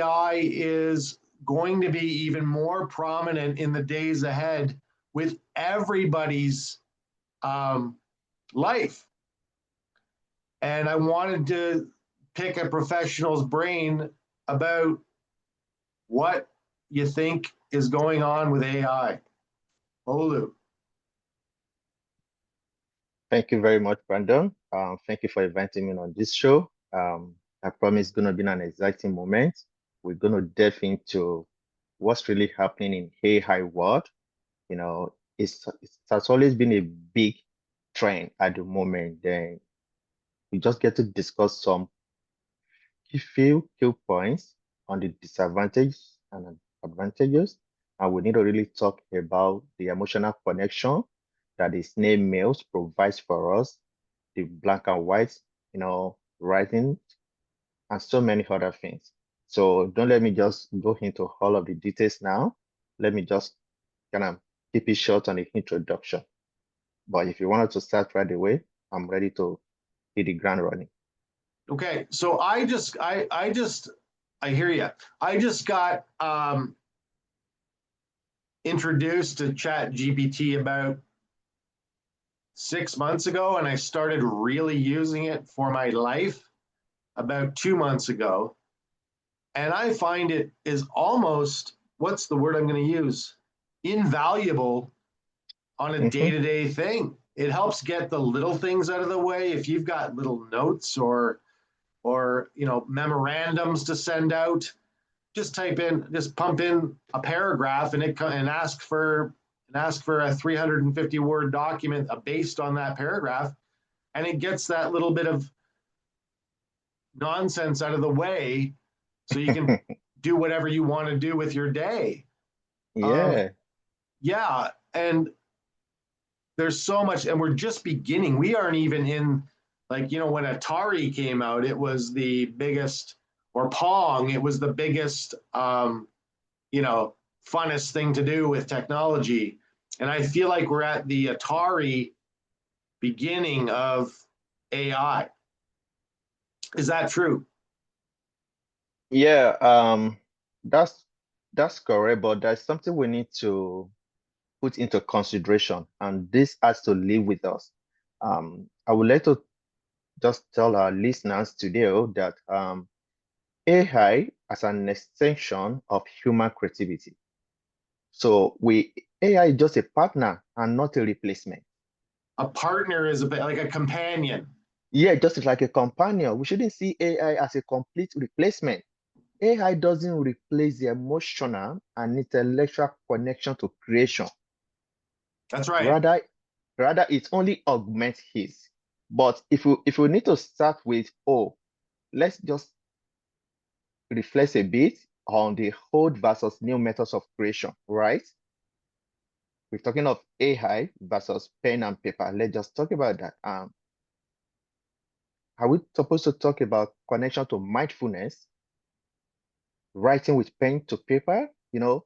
AI is going to be even more prominent in the days ahead with everybody's life. And I wanted to pick a professional's brain about what you think is going on with AI. Olu. Thank you very much, Brandon. Thank you for inviting me on this show. I promise it's going to be an exciting moment. We're going to delve into what's really happening in AI world. It has always been a big trend at the moment. Then we just get to discuss some key points on the disadvantages and advantages. And we need to really talk about the emotional connection that the snail mails provides for us, the black and white, writing, and so many other things. So don't let me just go into all of the details now. Let me just kind of keep it short on the introduction. But if you wanted to start right away, I'm ready to hit the ground running. Okay, so I hear you. I just got introduced to ChatGPT about 6 months ago, and I started really using it for my life about 2 months ago. And I find it is almost, what's the word I'm going to use? Invaluable on a day-to-day thing. It helps get the little things out of the way. If you've got little notes or memorandums to send out, just pump in a paragraph and ask for a 350 word document based on that paragraph, and it gets that little bit of nonsense out of the way so you can do whatever you want to do with your day. Yeah, and there's so much, and we're just beginning. We aren't even in, when Atari came out, it was the biggest, or Pong, it was the biggest, funnest thing to do with technology. And I feel like we're at the Atari beginning of AI. Is that true? Yeah, that's correct, but there's something we need to put into consideration, and this has to live with us. I would like to just tell our listeners today that AI as an extension of human creativity. So AI is just a partner and not a replacement. A partner is a bit like a companion. Yeah, just like a companion. We shouldn't see AI as a complete replacement. AI doesn't replace the emotional and intellectual connection to creation. That's right. Rather it only augments his. But if we need to start with, let's just reflect a bit on the old versus new methods of creation, right? We're talking of AI versus pen and paper. Let's just talk about that. Are we supposed to talk about connection to mindfulness, writing with pen to paper? It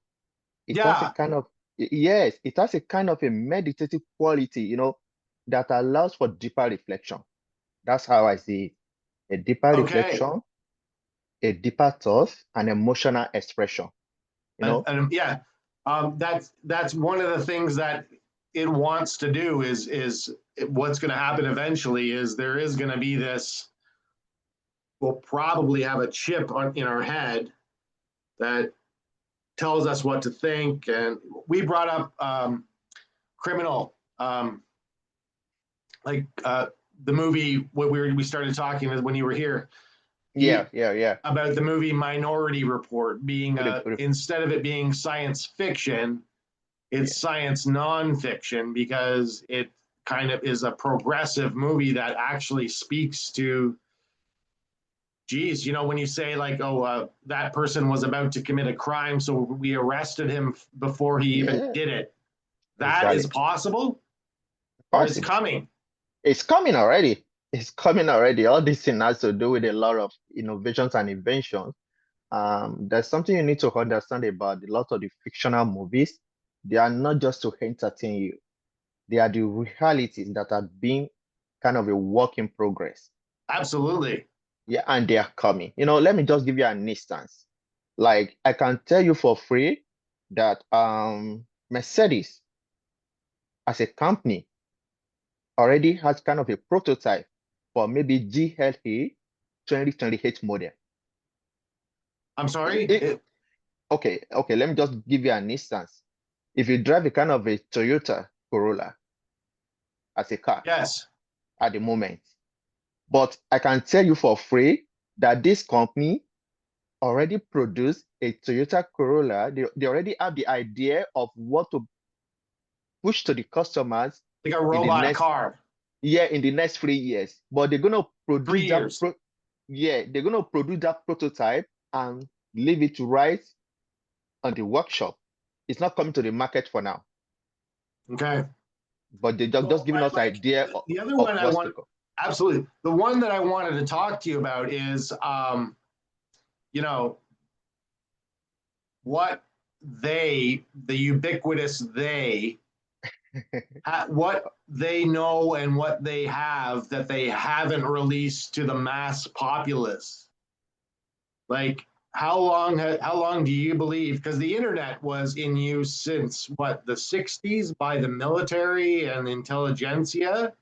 has a kind of, yes, it has a kind of a meditative quality, that allows for deeper reflection. That's how I see it. A deeper reflection, a deeper thought, and emotional expression. Yeah, that's one of the things that it wants to do is what's going to happen eventually is there is going to be this. We'll probably have a chip in our head that tells us what to think. And we brought up Criminal, the movie we started talking when you were here. Yeah. About the movie Minority Report being instead of it being science fiction, it's science nonfiction, because it kind of is a progressive movie that actually speaks to, geez, when you say that person was about to commit a crime, so we arrested him before he even did it. That is possible, or it's coming. It's coming already. It's coming already. All this thing has to do with a lot of innovations and inventions. There's something you need to understand about a lot of the fictional movies. They are not just to entertain you. They are the realities that are being kind of a work in progress. Absolutely. Yeah, and they are coming. Let me just give you an instance. Like I can tell you for free that Mercedes as a company already has kind of a prototype for maybe GLA 2028 model. I'm sorry? Okay, let me just give you an instance. If you drive a kind of a Toyota Corolla as a car Yes. at the moment, but I can tell you for free that this company already produced a Toyota Corolla. They already have the idea of what to push to the customers Like a in the robot next car. year, in the next 3 years. But they're gonna Three produce years. they're gonna produce that prototype and leave it right on the workshop. It's not coming to the market for now, Okay. but they're just So giving us like idea the other of one I what's to want, come. absolutely. The one that I wanted to talk to you about is you know, what the ubiquitous what they know and what they have that they haven't released to the mass populace. Like how long do you believe, because the internet was in use since what, the 60s by the military and intelligentsia,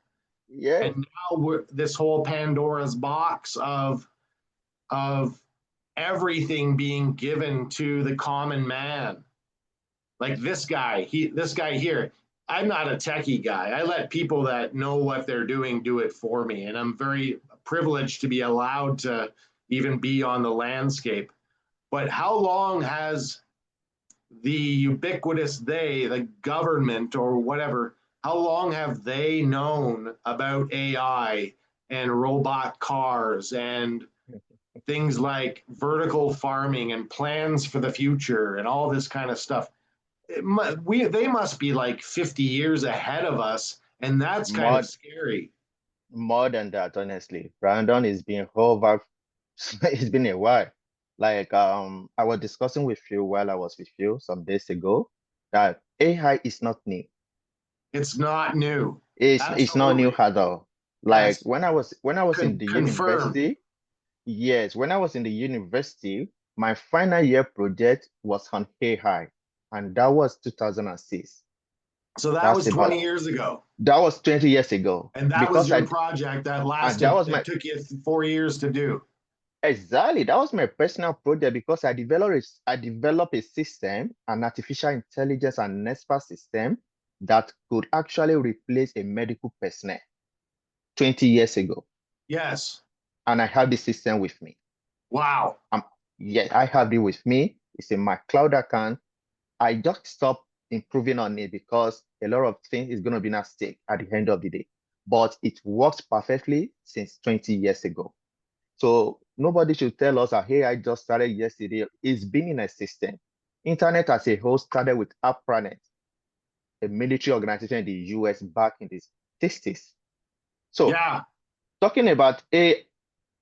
Yes, and now we're this whole Pandora's box of everything being given to the common man. Like this guy here, I'm not a techie guy. I let people that know what they're doing do it for me, and I'm very privileged to be allowed to even be on the landscape. But how long has the ubiquitous the government or whatever, how long have they known about AI and robot cars and things like vertical farming and plans for the future and all this kind of stuff? They must be like 50 years ahead of us, and that's kind of more scary. more than that, honestly. Brandon is being over. It's been a while. Like I was discussing with you while I was with you some days ago that AI is not new. It's not new. It's not new Absolutely. at all. Like Yes. when I was in the Confirmed. university, yes, when I was in the university, my final year project was on AI, and that was 2006. So that That's was about 20 years ago. that was 20 years ago. And that was Because your I project that and that lasted, was that my took you 4 years to do. exactly that was my personal project because I developed a system, an artificial intelligence and expert system that could actually replace a medical personnel 20 years ago. Yes. And I have the system with me. Wow. Um, yeah, I have it with me. It's in my cloud account. I just stopped improving on it because a lot of things is going to be at stake at the end of the day. But it works perfectly since 20 years ago. So nobody should tell us that, hey, I just started yesterday. It's been in existence. Internet as a whole started with AppRanet, a military organization in the US back in the 60s. So Yeah. talking about a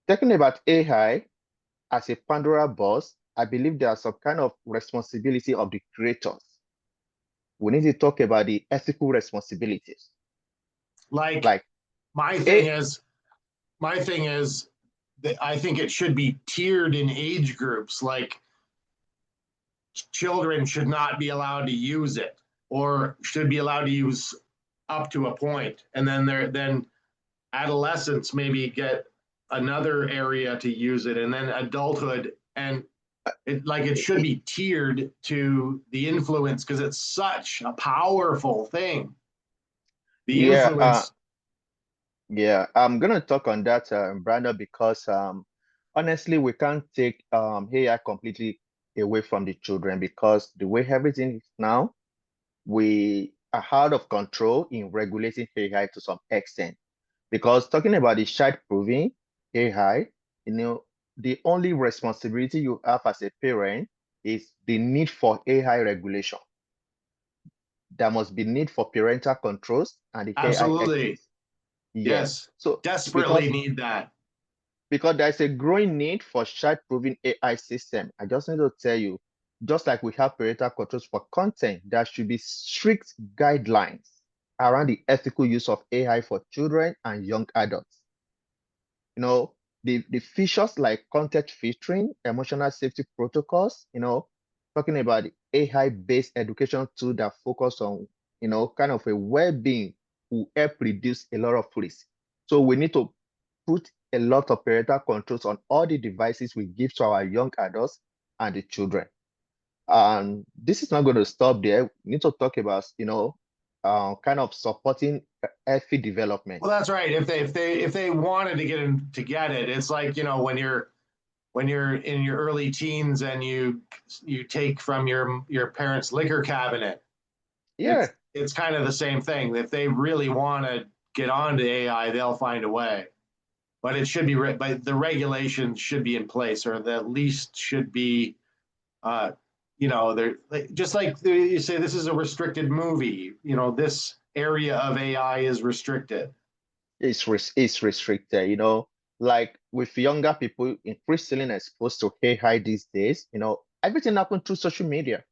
talking about AI as a Pandora box, I believe there are some kind of responsibility of the creators. We need to talk about the ethical responsibilities. Like Like my thing a is, my thing is that I think it should be tiered in age groups. Like children should not be allowed to use it, or should be allowed to use up to a point, and then adolescents maybe get another area to use it, and then adulthood, and it should be tiered to the influence, because it's such a powerful thing, the yeah, influence. yeah. I'm gonna talk on that, Brandon, because honestly, we can't take AI completely away from the children because the way everything is now, we are out of control in regulating AI to some extent. Because talking about the child proving AI, you know, the only responsibility you have as a parent is the need for AI regulation. There must be need for parental controls and the AI Absolutely. ethics. Yes. Yes. So Desperately because need that. because there's a growing need for child-proven AI system. I just need to tell you, just like we have parental controls for content, there should be strict guidelines around the ethical use of AI for children and young adults. You know, the features like content filtering, emotional safety protocols, talking about the AI-based education tool that focus on, kind of a well-being will help reduce a lot of risk. So we need to put a lot of parental controls on all the devices we give to our young adults and the children. And this is not going to stop there. We need to talk about, kind of supporting healthy development. Well, that's right. If they wanted to get it, it's like, when you're in your early teens and you take from your parents' liquor cabinet. Yeah, It's kind of the same thing. If they really want to get onto AI, they'll find a way. But it should be, but the regulations should be in place, or the at least should be, uh, they're just like you say, this is a restricted movie. This area of AI is restricted. it's restricted, like with younger people increasingly exposed to AI these days, everything happens through social media,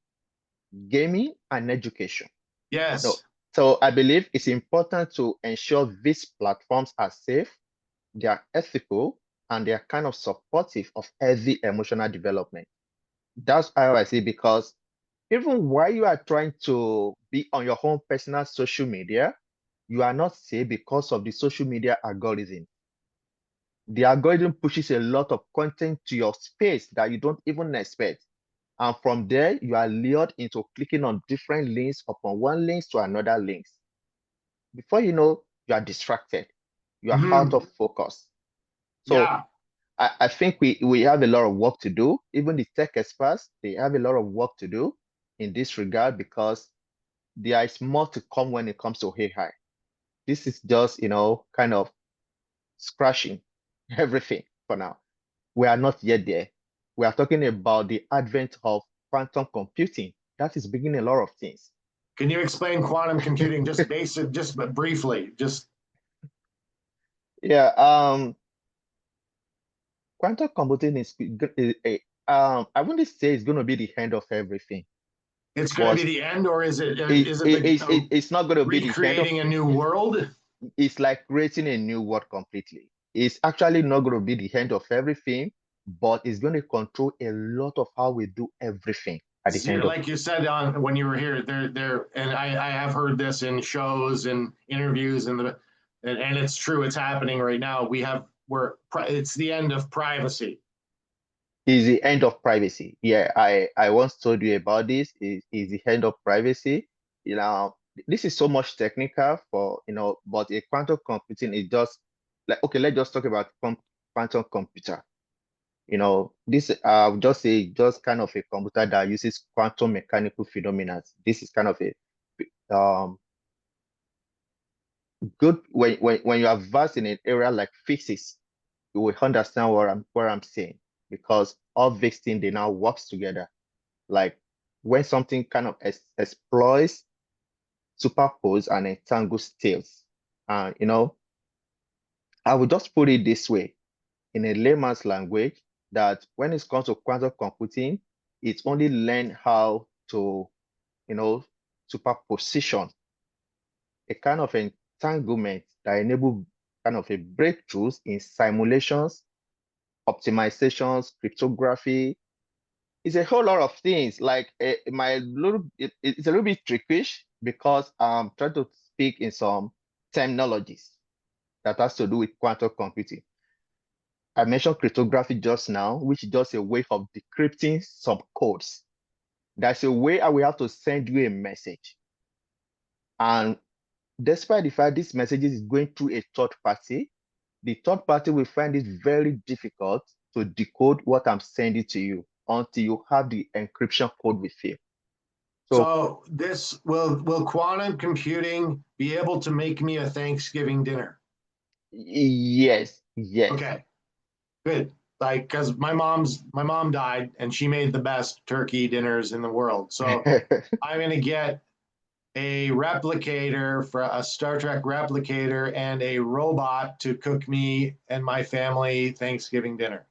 gaming, and education. No, Yes. so I believe it's important to ensure these platforms are safe, they are ethical, and they are kind of supportive of healthy emotional development. That's how I see, because even while you are trying to be on your own personal social media, you are not safe because of the social media algorithm. The algorithm pushes a lot of content to your space that you don't even expect. And from there, you are lured into clicking on different links upon one link to another links. Before you know, you are distracted. You are out Mm-hmm. of focus. So Yeah. I think we have a lot of work to do. Even the tech experts, they have a lot of work to do in this regard, because there is more to come when it comes to AI. This is just, kind of scratching everything for now. We are not yet there. We are talking about the advent of quantum computing. That is beginning a lot of things. Can you explain quantum computing, just basic, just briefly? Just Yeah, quantum computing I wouldn't say it's going to be the end of everything, it's going to be but the end, or is it it's not going to be the end of. recreating a new world? It's like creating a new world completely. It's actually not going to be the end of everything, but it's going to control a lot of how we do everything at the end of. Like you said on when you were here, and I have heard this in shows and interviews, and it's true, it's happening right now. It's the end of privacy. Is the end of privacy. Yeah, I once told you about this. Is the end of privacy. This is so much technical for, but a quantum computing is just like, okay, let's just talk about quantum computer. This just say just kind of a computer that uses quantum mechanical phenomena. This is kind of a good when you are versed in an area like physics, you will understand what I'm saying, because all these things they now works together. Like when something kind of exploits, superpose, and entangle states. I would just put it this way in a layman's language, that when it comes to quantum computing, it's only learn how to, you know, superposition, a kind of entanglement that enable kind of a breakthroughs in simulations, optimizations, cryptography. It's a whole lot of things. Like it's a little bit trickish, because I'm trying to speak in some terminologies that has to do with quantum computing. I mentioned cryptography just now, which is just a way of decrypting some codes. That's a way I will have to send you a message. And despite the fact this message is going through a third party, the third party will find it very difficult to decode what I'm sending to you until you have the encryption code with you. So So this will quantum computing be able to make me a Thanksgiving dinner? yes, yes. Okay, good. Like, because my mom died and she made the best turkey dinners in the world. So I'm gonna get a replicator for a Star Trek replicator and a robot to cook me and my family Thanksgiving dinner.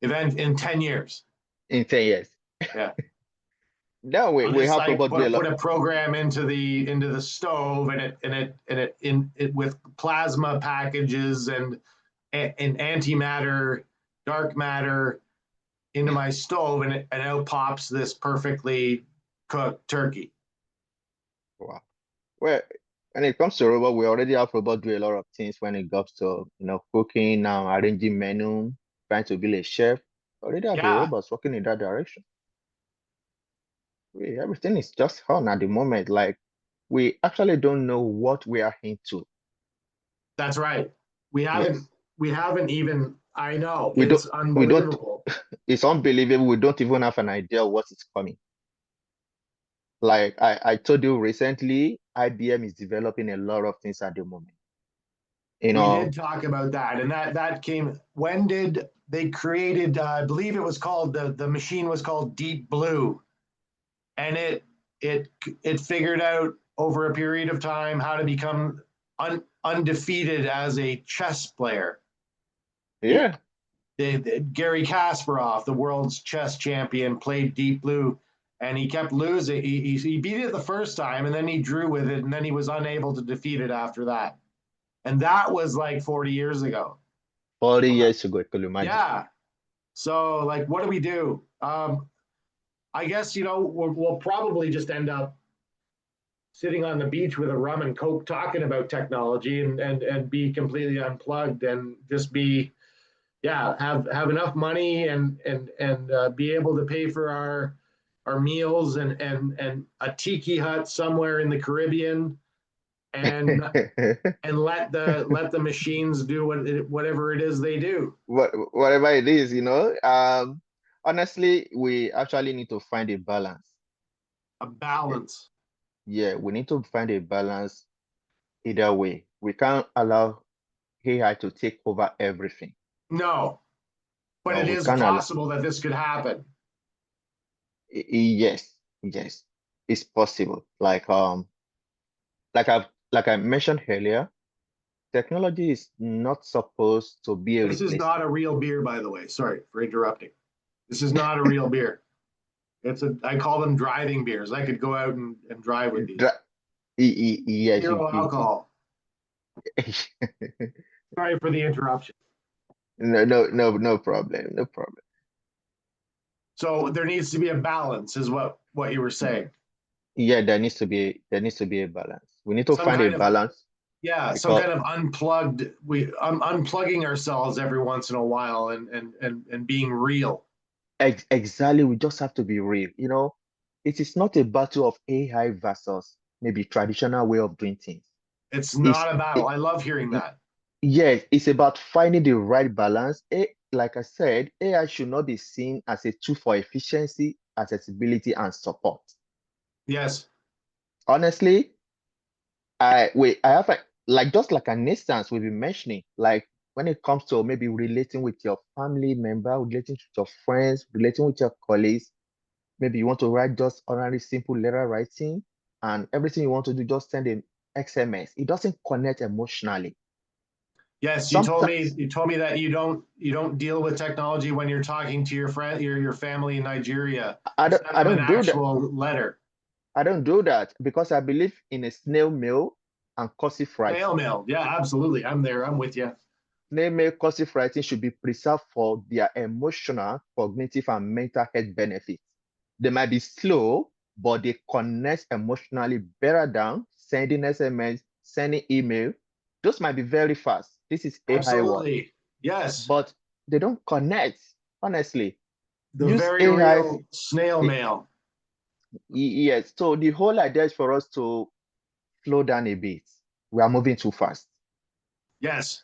Event in 10 years. In 10 years. Yeah. No, we, I'll we just have to like go do a put lot. a program into the stove, and it with plasma packages an antimatter, dark matter into my stove, and out pops this perfectly cooked turkey. Wow. Well, when it comes to robot, we already have robot do a lot of things when it comes to, cooking now, arranging menu, trying to be a chef. Already have the Yeah, robots working in that direction. Everything is just on at the moment. Like we actually don't know what we are into. that's right. We haven't Yes. we haven't even, I know, We don't it's we don't unbelievable. it's unbelievable. We don't even have an idea of what is coming. Like I told you recently, IBM is developing a lot of things at the moment. You We know, did talk about that, and that came, when did they created, I believe it was called, the machine was called Deep Blue, and it it figured out over a period of time how to become undefeated as a chess player. yeah. Gary Kasparov, the world's chess champion, played Deep Blue, and he kept losing. He beat it the first time, and then he drew with it, and then he was unable to defeat it after that. And that was like 40 years ago. 40 years ago, can you imagine? Yeah. So, like, what do we do? I guess, we'll probably just end up sitting on the beach with a rum and coke talking about technology, and be completely unplugged, and just be, yeah, have enough money, and be able to pay for our meals, and a tiki hut somewhere in the Caribbean, and and let the machines do whatever it is they do. Whatever it is, honestly, we actually need to find a balance. A balance. Yeah, we need to find a balance either way. We can't allow AI to take over everything. No, but No, it we is can't allow. possible that this could happen. Yes, yes, it's possible. Like I mentioned earlier, technology is not supposed to be a This is not replacement. a real beer, by the way. Sorry for interrupting. This is not a real beer. I call them driving beers. I could go out and drive with these. Dra- yes, Zero alcohol. Sorry for the interruption. no problem, no problem. So there needs to be a balance, is what you were saying. Yeah, there needs to be a balance. We need to Some find a kind of, balance yeah, some because kind of unplugged. Unplugging ourselves every once in a while, and being real. exactly we just have to be real. It is not a battle of AI versus maybe traditional way of doing things. It's It's not a battle. it, I love hearing it, that. yes, it's about finding the right balance. Like I said, AI should not be seen as a tool for efficiency, accessibility, and support. Yes. Honestly, I have like just like an instance we've been mentioning, like when it comes to maybe relating with your family member, relating with your friends, relating with your colleagues, maybe you want to write just ordinary simple letter writing, and everything you want to do, just send an XMS. It doesn't connect emotionally. Yes, Sometimes you told me that you don't deal with technology when you're talking to your friend, your family in Nigeria. I You don't send I them an don't do that. actual letter. I don't do that because I believe in a snail mail and cursive Snail writing. mail. Yeah, absolutely. I'm there. I'm with you. Snail mail cursive writing should be preserved for their emotional, cognitive, and mental health benefits. They might be slow, but they connect emotionally better than sending SMS, sending email. Those might be very fast. This is AI work, Absolutely. Yes. but they don't connect. Honestly, The use very AI. real snail mail. Yes. So the whole idea is for us to slow down a bit. We are moving too fast. Yes.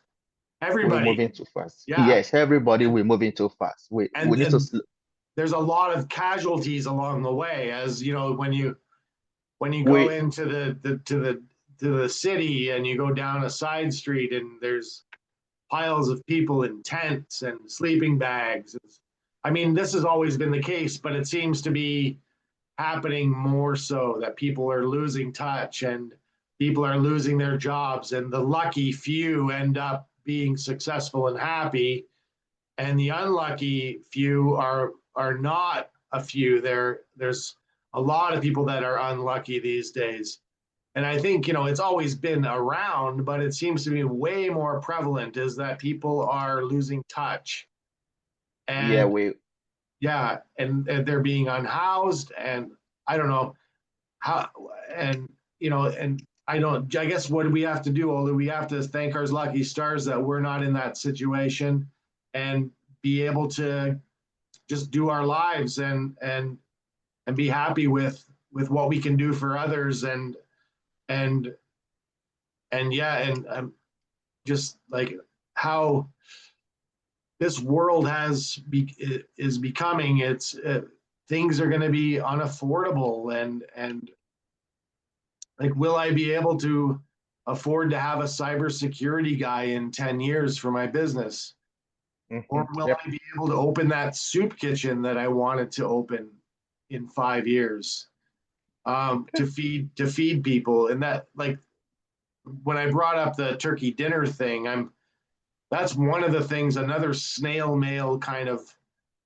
We're Everybody. moving too fast. Yeah. Yes, everybody, And we're moving too fast. We and need to. and there's a lot of casualties along the way, as you know, when you go We into the city, and you go down a side street, and there's piles of people in tents and sleeping bags. I mean, this has always been the case, but it seems to be happening more so, that people are losing touch, and people are losing their jobs, and the lucky few end up being successful and happy, and the unlucky few are not a few. There's a lot of people that are unlucky these days. and I think, it's always been around, but it seems to be way more prevalent, is that people are losing touch. Yeah, And yeah, and they're being unhoused, and I don't know how, and and I guess what do we have to do? Although we have to thank our lucky stars that we're not in that situation, and be able to just do our lives, and be happy with what we can do for others, and yeah, and just like how this world is becoming. It's things are going to be unaffordable, and like, will I be able to afford to have a cybersecurity guy in 10 years for my business? Or will Yep. I be able to open that soup kitchen that I wanted to open in 5 years, Okay. to feed people? And that, like, when I brought up the turkey dinner thing, that's one of the things, another snail mail kind of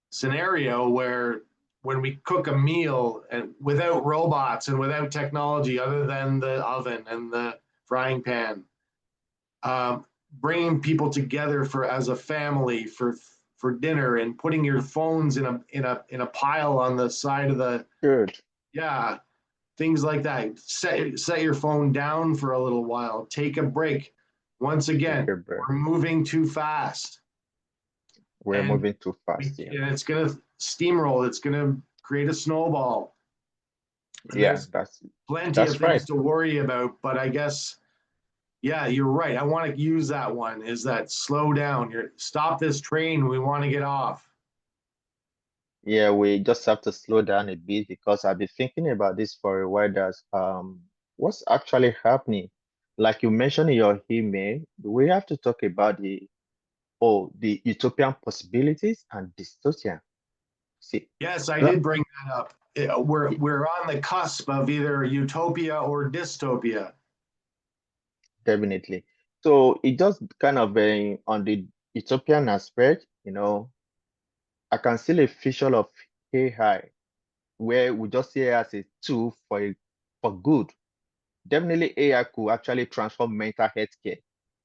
scenario, where when we cook a meal and without robots and without technology other than the oven and the frying pan, um, bringing people together for as a family for dinner, and putting your phones in a pile on the side of the, Good. yeah, things like that. Set your phone down for a little while, take a break. Once Take again, a breath. we're moving too fast, We're and moving too fast here. and it's going to steamroll. It's going to create a snowball, and Yeah, there's that's plenty of that's right. things to worry about. But I guess, yeah, you're right. I want to use that one, is that slow down. Stop this train. We want to get off. Yeah, we just have to slow down a bit because I've been thinking about this for a while. That's what's actually happening. Like you mentioned in your email, we have to talk about the utopian possibilities and dystopian. See, Yes, I that- did bring that up. We're on the cusp of either utopia or dystopia. definitely. So it just kind of on the utopian aspect, I can see a future of AI where we just see it as a tool for good. Definitely AI could actually transform mental health care,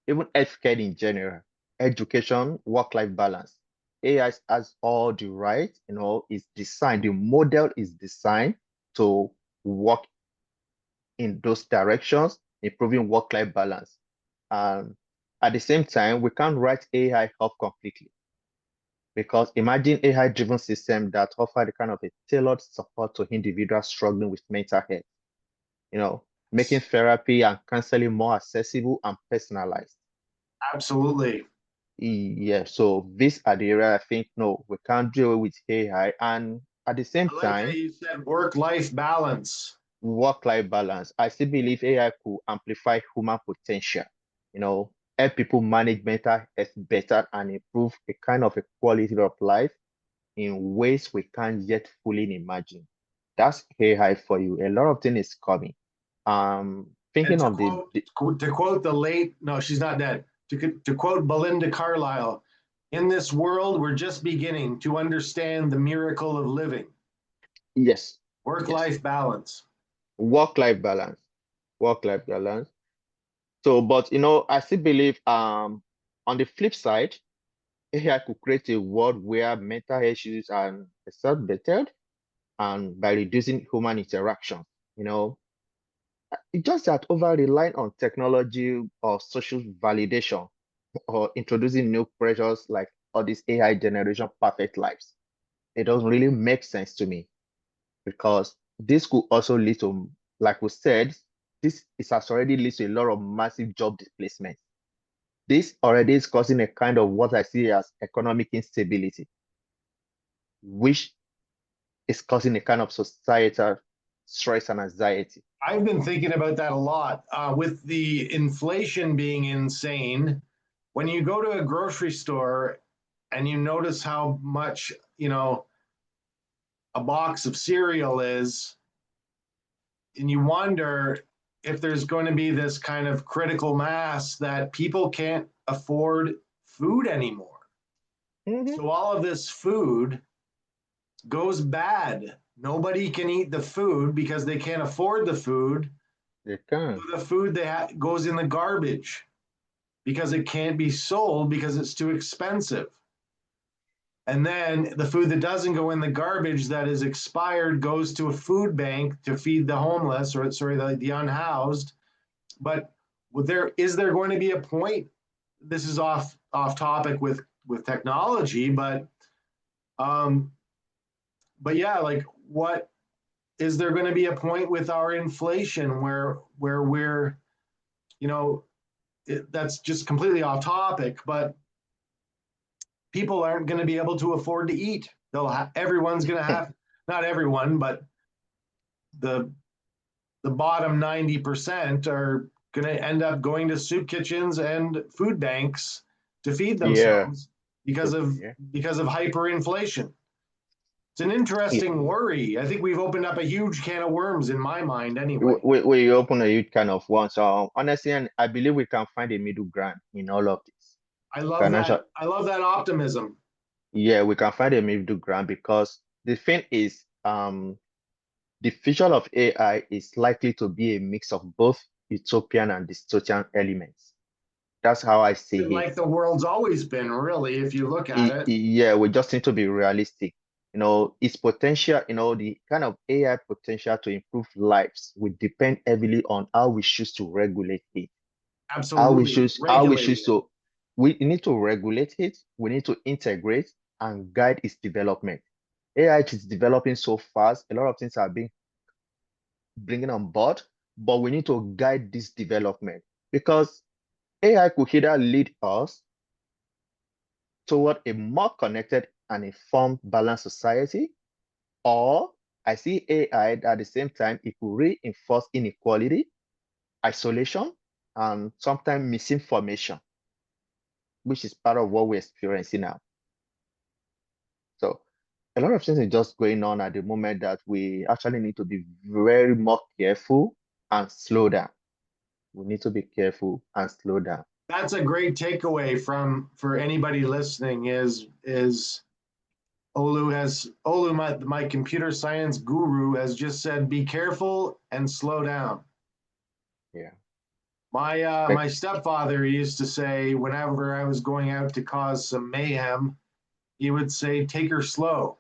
even healthcare in general, education, work-life balance. AI has all the right, is designed, the model is designed to work in those directions, improving work-life balance. And at the same time, we can't write AI off completely because imagine AI-driven system that offer the kind of a tailored support to individuals struggling with mental health, making therapy and counseling more accessible and personalized. Absolutely. Yeah, so these are the area I think, no, we can't do away with AI. And at the same I like how time, you said work-life balance. work-life balance. I still believe AI could amplify human potential, help people manage mental health better and improve a kind of a quality of life in ways we can't yet fully imagine. That's AI for you. A lot of things is coming. And Thinking to of quote to quote the late, no, she's not dead. To quote Belinda Carlisle, in this world, we're just beginning to understand the miracle of living. yes, yes, Work-life balance. work-life balance, work-life balance. So, but I still believe on the flip side, AI could create a world where mental health issues are exacerbated and by reducing human interaction. You know, it's just that over relying on technology or social validation or introducing new pressures like all these AI generation perfect lives. It doesn't really make sense to me because this could also lead to, like we said, this is has already led to a lot of massive job displacement. This already is causing a kind of what I see as economic instability, which is causing a kind of societal stress and anxiety. I've been thinking about that a lot, with the inflation being insane. When you go to a grocery store and you notice how much, a box of cereal is, and you wonder if there's going to be this kind of critical mass that people can't afford food anymore. Mhm. So all of this food goes bad. Nobody can eat the food because they can't afford the food. They can. The food that goes in the garbage because it can't be sold because it's too expensive. And then the food that doesn't go in the garbage that is expired goes to a food bank to feed the homeless, or sorry, the unhoused. But is there going to be a point? This is off topic with technology, um, but yeah, like what is there going to be a point with our inflation where we're, you know, that's just completely off topic, but people aren't going to be able to afford to eat. Everyone's going to have, not everyone, but the the bottom 90% are going to end up going to soup kitchens and food banks to feed Yeah. themselves because So, of yeah. because of hyperinflation. It's an Yeah. interesting worry. I think we've opened up a huge can of worms in my mind anyway. We open a huge kind of one. So honestly, and I believe we can find a middle ground in all of this. I love Financial, that. I love that optimism. yeah, we can find a middle ground because the thing is, the future of AI is likely to be a mix of both utopian and dystopian elements. That's how I see it. Like the world's always been, really, if you look at it. Yeah, we just need to be realistic. Its potential, the kind of AI potential to improve lives will depend heavily on how we choose to regulate it. Absolutely. How we choose Regulating it. to, we need to regulate it, we need to integrate and guide its development. AI is developing so fast, a lot of things are being bringing on board, but we need to guide this development because AI could either lead us toward a more connected and informed, balanced society, or I see AI at the same time, it could reinforce inequality, isolation, and sometimes misinformation, which is part of what we're experiencing now. So a lot of things are just going on at the moment that we actually need to be very more careful and slow down. We need to be careful and slow down. That's a great takeaway from for anybody listening is Olu, my computer science guru, has just said, "Be careful and slow down." Yeah. My stepfather used to say whenever I was going out to cause some mayhem, he would say, "Take her slow."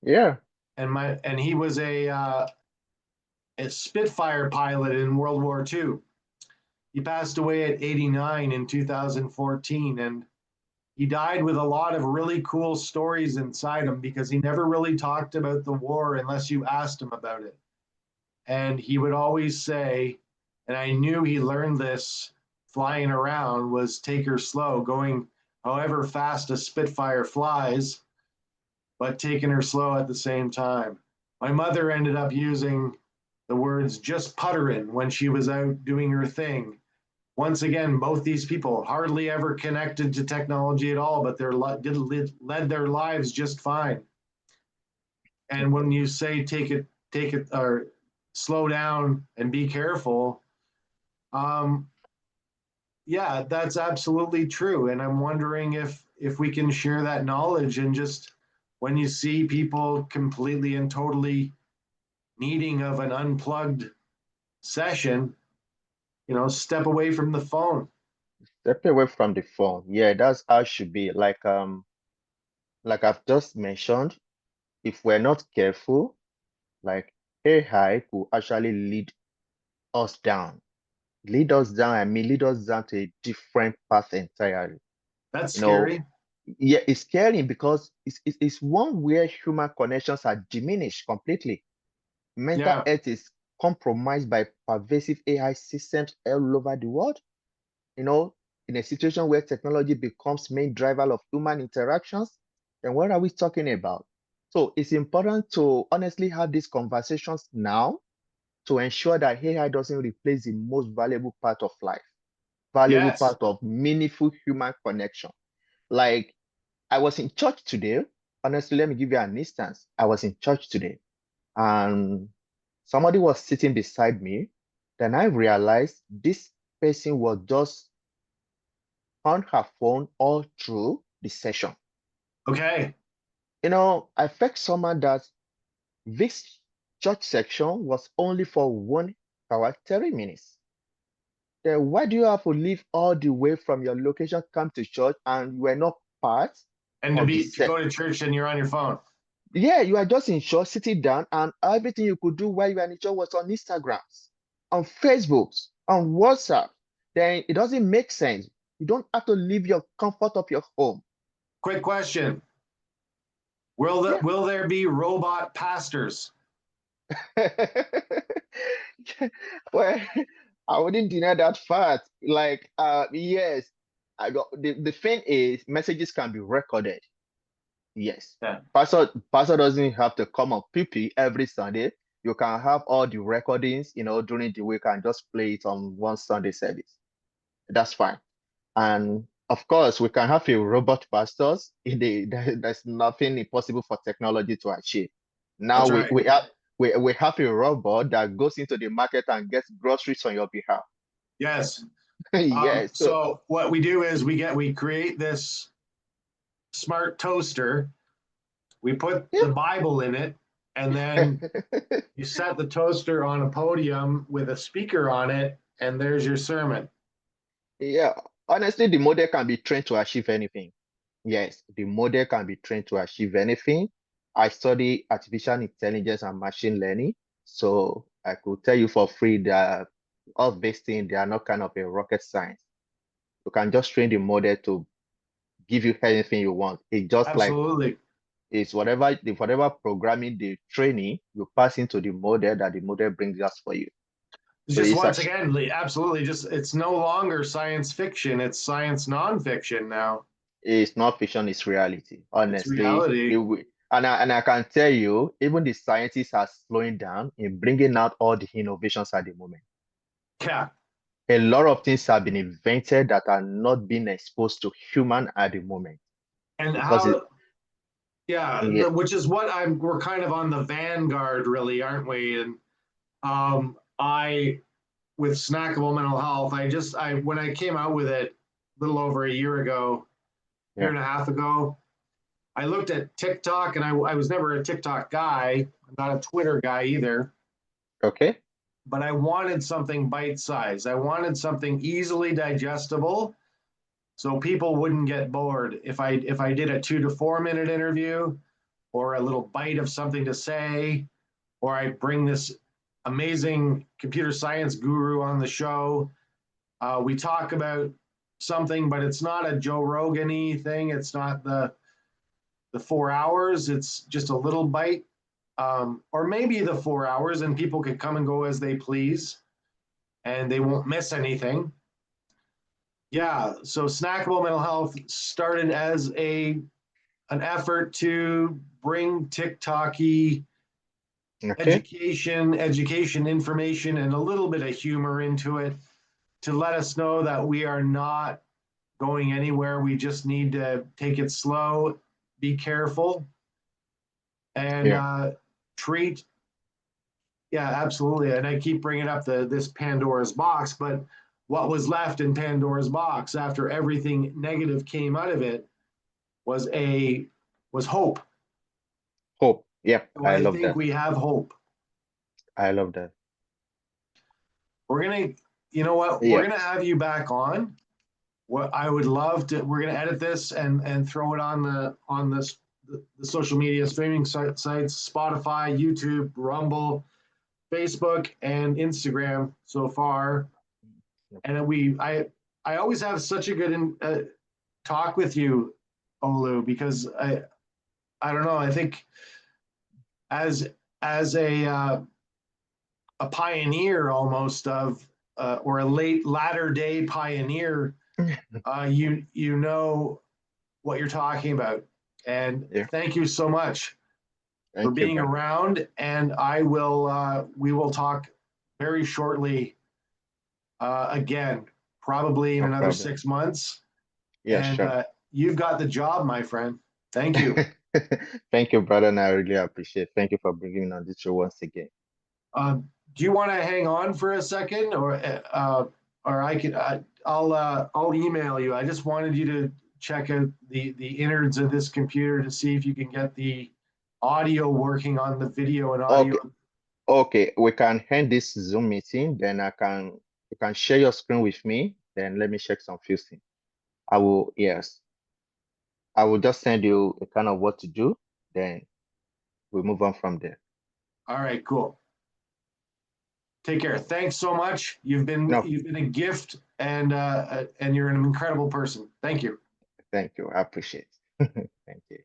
Yeah. And he was a Spitfire pilot in World War II. He passed away at 89 in 2014, and he died with a lot of really cool stories inside him because he never really talked about the war unless you asked him about it. And he would always say, and I knew he learned this flying around, was take her slow, going however fast a Spitfire flies, but taking her slow at the same time. My mother ended up using the words just puttering when she was out doing her thing. Once again, both these people hardly ever connected to technology at all, but they led their lives just fine. And when you say take it, or slow down and be careful, um, yeah, that's absolutely true. And I'm wondering if we can share that knowledge and just when you see people completely and totally needing of an unplugged session, step away from the phone. Step away from the phone. Yeah, that's how it should be. Like I've just mentioned, if we're not careful, like AI could actually us down. Lead us down, I mean, lead us down to a different path entirely. That's You know, scary. yeah, it's scary because it's one where human connections are diminished completely. Mental Yeah. health is compromised by pervasive AI systems all over the world. You know, in a situation where technology becomes main driver of human interactions, then what are we talking about? So it's important to honestly have these conversations now to ensure that AI doesn't replace the most valuable part of life, valuable Yes. part of meaningful human connection. Like I was in church today. Honestly, let me give you an instance. I was in church today and somebody was sitting beside me. Then I realized this person was just on her phone all through the session. Okay. I felt someone that this church section was only for one About 30 minutes. Then why do you have to leave all the way from your location, come to church, and you are not part And of the to set? go to church and you're on your phone. Yeah, you are just in church, sitting down, and everything you could do while you are in church was on Instagram, on Facebook, on WhatsApp. Then it doesn't make sense. You don't have to leave your comfort of your home. Quick question. Yeah. Will there be robot pastors? Well, I wouldn't deny that fact. Like, yes, the thing is, messages can be recorded. Yes. Yeah. Pastor doesn't have to come on PP every Sunday. You can have all the recordings, during the week and just play it on one Sunday service. That's fine. And of course, we can have a robot pastors. There's nothing impossible for technology to achieve. Now That's we right. we have we have a robot that goes into the market and gets groceries on your behalf. Yes. Yes. So So what we do is we create this smart toaster. We put yeah. the Bible in it, and then you set the toaster on a podium with a speaker on it, and there's your sermon. Yeah. Honestly, the model can be trained to achieve anything. Yes, the model can be trained to achieve anything. I study artificial intelligence and machine learning, so I could tell you for free that all these things, they are not kind of a rocket science. You can just train the model to give you anything you want. It just like Absolutely. it's whatever programming the training you pass into the model that the model brings us for you. So Just once again, absolutely. Just it's no longer science fiction; it's science nonfiction now. it's not fiction, it's reality. It's Honestly, reality. and I can tell you, even the scientists are slowing down in bringing out all the innovations at the moment. Yeah. A lot of things have been invented that are not being exposed to human at the moment And because it, yeah, yeah, which is what we're kind of on the vanguard, really, aren't we? And I, with snackable mental health, when I came out with it a little over a year ago, year yeah, and a half ago, I looked at TikTok, and I was never a TikTok guy. I'm not a Twitter guy either. okay, But I wanted something bite sized. I wanted something easily digestible so people wouldn't get bored. If I did a 2 to 4 minute interview or a little bite of something to say, or I bring this amazing computer science guru on the show, we talk about something, but it's not a Joe Rogan-y thing. It's not the 4 hours. It's just a little bite, or maybe the 4 hours, and people can come and go as they please, and they won't miss anything. Yeah. So snackable mental health started as an effort to bring TikToky okay, education, information, and a little bit of humor into it to let us know that we are not going anywhere. We just need to take it slow, be careful, and yeah, treat. Yeah, absolutely. And I keep bringing up this Pandora's box, but what was left in Pandora's box after everything negative came out of it was hope. hope. Yeah, So I I love think that. we have hope. I love that. We're gonna, you know what? We're Yeah, gonna have you back on. What I would love to, we're gonna edit this and throw it on the social media streaming sites, Spotify, YouTube, Rumble, Facebook, and Instagram so far. And I always have such a good talk with you, Olu, because I don't know. I think as as a pioneer almost of or a latter day pioneer, you know what you're talking about. And yeah. thank you so much for Thank you, being brother. around. And we will talk very shortly again, probably in No another problem. 6 months. Yeah, And sure. you've got the job, my friend. Thank you. Thank you, brother, and I really appreciate. Thank you for bringing me on this show once again. Do you want to hang on for a second, or I can I'll email you. I just wanted you to check out the innards of this computer to see if you can get the audio working on the video and Okay, audio. Okay, we can end this Zoom meeting, then you can share your screen with me, then let me check some few things. Yes, I will just send you a kind of what to do, then we move on from there. All right, cool. Take care. Thanks so much. You've been a gift, and you're an incredible person. Thank you. Thank you. I appreciate it. Thank you.